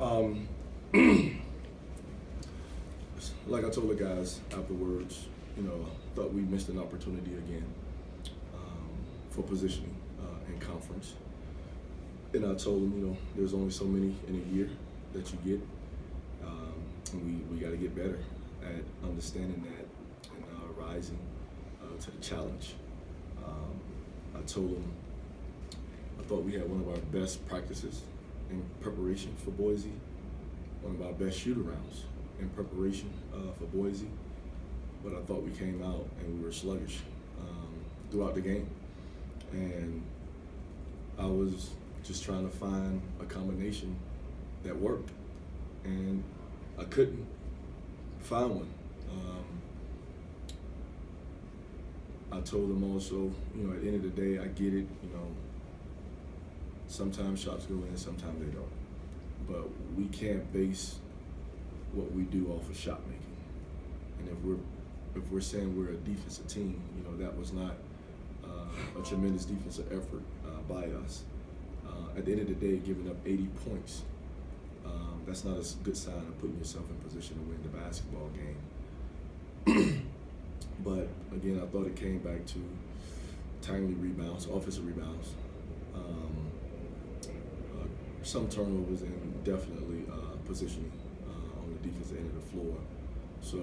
Um, like I told the guys afterwards, I thought we missed an opportunity again for positioning in conference. And I told them, there's only so many in a year that you get, and we got to get better at understanding that and rising to the challenge. I told them I thought we had one of our best practices in preparation for Boise, one of our best shoot-arounds in preparation for Boise, but I thought we came out and we were sluggish throughout the game. And I was just trying to find a combination that worked, and I couldn't find one. I told them also, at the end of the day, I get it, sometimes shots go in, sometimes they don't. But we can't base what we do off of shot making. And if we're saying we're a defensive team, that was not a tremendous defensive effort by us. At the end of the day, giving up 80 points, that's not a good sign of putting yourself in position to win the basketball game. But again, I thought it came back to timely rebounds, offensive rebounds, some turnovers, and definitely positioning on the defensive end of the floor. So,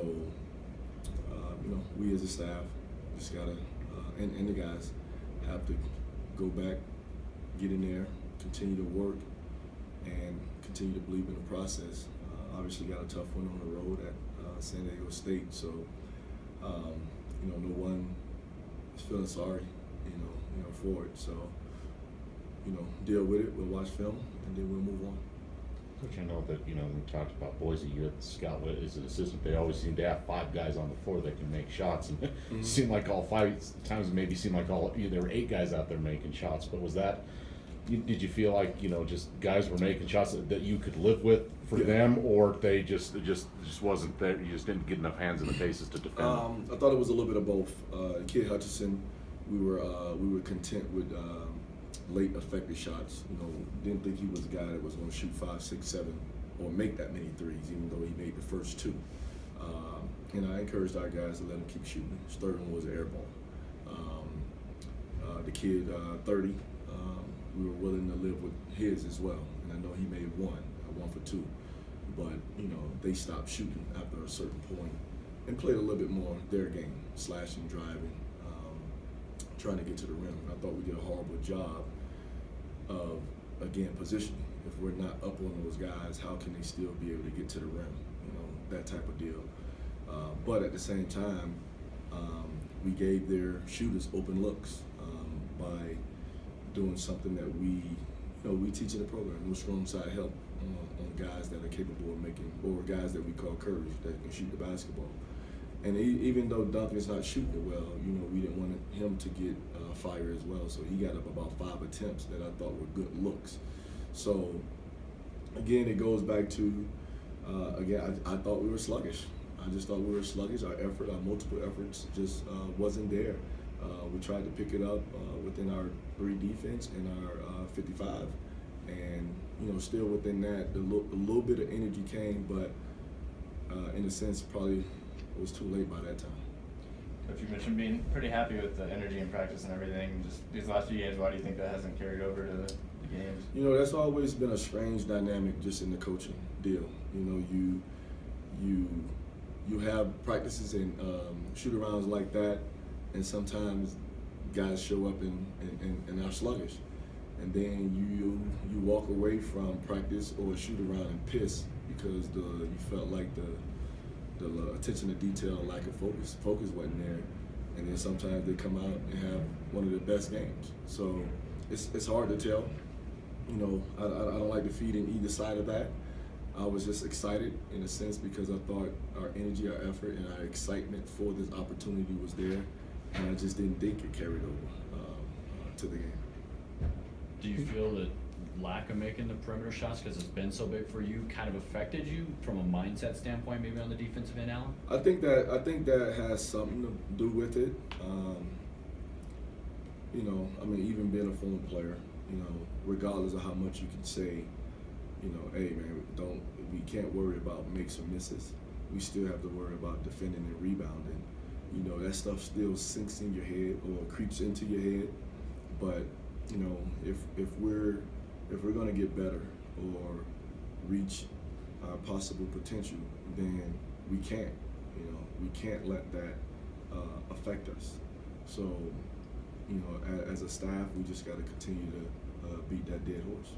we as a staff just gotta, and the guys have to go back, get in there, continue to work, and continue to believe in the process. Obviously got a tough one on the road at San Diego State, so no one is feeling sorry, for it. So, deal with it. We'll watch film, and then we'll move on. Coach, I know that, we talked about Boise, you're the scout as an assistant. They always seem to have 5 guys on the floor that can make shots. And it seemed like all 5 times, maybe seemed like there were 8 guys out there making shots. But was that, did you feel like, just guys were making shots that you could live with for them, or they just wasn't there, you just didn't get enough hands in the faces to defend? I thought it was a little bit of both. Kid Hutchinson, we were content with late effective shots. Didn't think he was a guy that was going to shoot 5, 6, 7, or make that many threes, even though he made the first 2. And I encouraged our guys to let him keep shooting. His third one was an air ball. The kid, 30, we were willing to live with his as well. And I know he made 1 for 2. But, they stopped shooting after a certain point and played a little bit more their game, slashing, driving, trying to get to the rim. I thought we did a horrible job of, again, positioning. If we're not up on those guys, how can they still be able to get to the rim? That type of deal. But at the same time, we gave their shooters open looks by doing something that we teach in the program, no strong side help on guys that are capable of making, or guys that we call courage, that can shoot the basketball. And even though Duncan's not shooting it well, we didn't want him to get fire as well. So he got up about 5 attempts that I thought were good looks. So again, it goes back to, I thought we were sluggish. I just thought we were sluggish. Our multiple efforts just wasn't there. We tried to pick it up within our 3 defense and our 55. And, still within that, a little bit of energy came, but in a sense, probably it was too late by that time. Coach, you mentioned being pretty happy with the energy in practice and everything. Just these last few games, why do you think that hasn't carried over to the games? That's always been a strange dynamic just in the coaching deal. You have practices and shoot-arounds like that, and sometimes guys show up and are sluggish. And then you walk away from practice or a shoot-around and piss because you felt like the attention to detail and lack of focus wasn't there, and then sometimes they come out and have one of the best games. So it's hard to tell. I don't like to feed in either side of that. I was just excited in a sense because I thought our energy, our effort, and our excitement for this opportunity was there, and I just didn't think it carried over to the game. Do you feel that lack of making the perimeter shots, because it's been so big for you, kind of affected you from a mindset standpoint, maybe on the defensive end, Alan? I think that has something to do with it. Even being a former player, regardless of how much you can say, hey man, we can't worry about makes or misses. We still have to worry about defending and rebounding. You know, that stuff still sinks in your head or creeps into your head. But you know, if we're going to get better or reach our possible potential, then we can't. You know, we can't let that affect us. So, you know, as a staff, we just got to continue to beat that dead horse.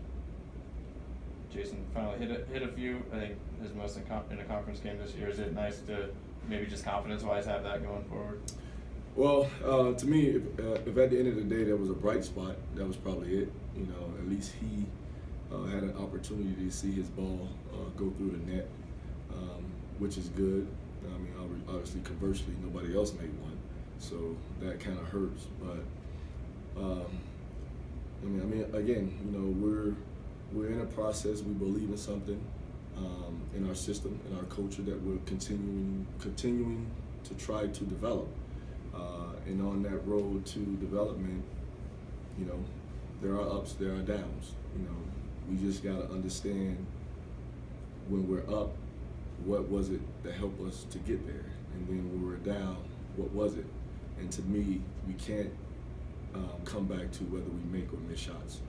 Jason finally hit a few. I think his most in a conference game this year. Is it nice to maybe just confidence-wise have that going forward? Well, to me, if at the end of the day there was a bright spot, that was probably it. You know, at least he had an opportunity to see his ball go through the net, which is good. I mean, obviously, conversely, nobody else made one, so that kind of hurts. But I mean, again, you know, we're in a process. We believe in something in our system, in our culture that we're continuing to try to develop. And on that road to development, you know, there are ups, there are downs. You know, we just got to understand when we're up, what was it that helped us to get there? And then when we're down, what was it? And to me, we can't come back to whether we make or miss shots.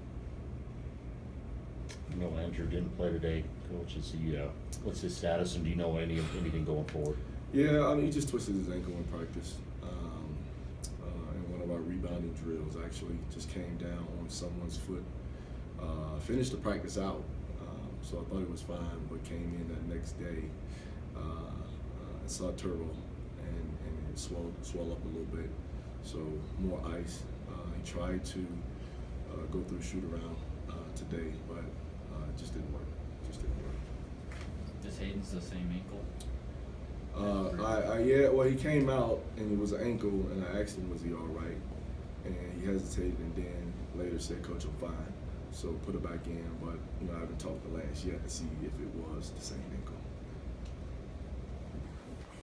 You know, Andrew didn't play today. Coach, is he? What's his status, and do you know anything going forward? Yeah, I mean, he just twisted his ankle in practice. In one of our rebounding drills, actually, just came down on someone's foot. Finished the practice out, so I thought it was fine, but came in that next day, saw turbo, and it swelled up a little bit. So more ice. He tried to go through shoot around today, but it just didn't work. Is Hayden's the same ankle? Yeah, well, he came out and it was an ankle, and I asked him, was he all right? And he hesitated, and then later said, Coach, I'm fine. So put it back in, but you know, I haven't talked to Lance yet to see if it was the same ankle.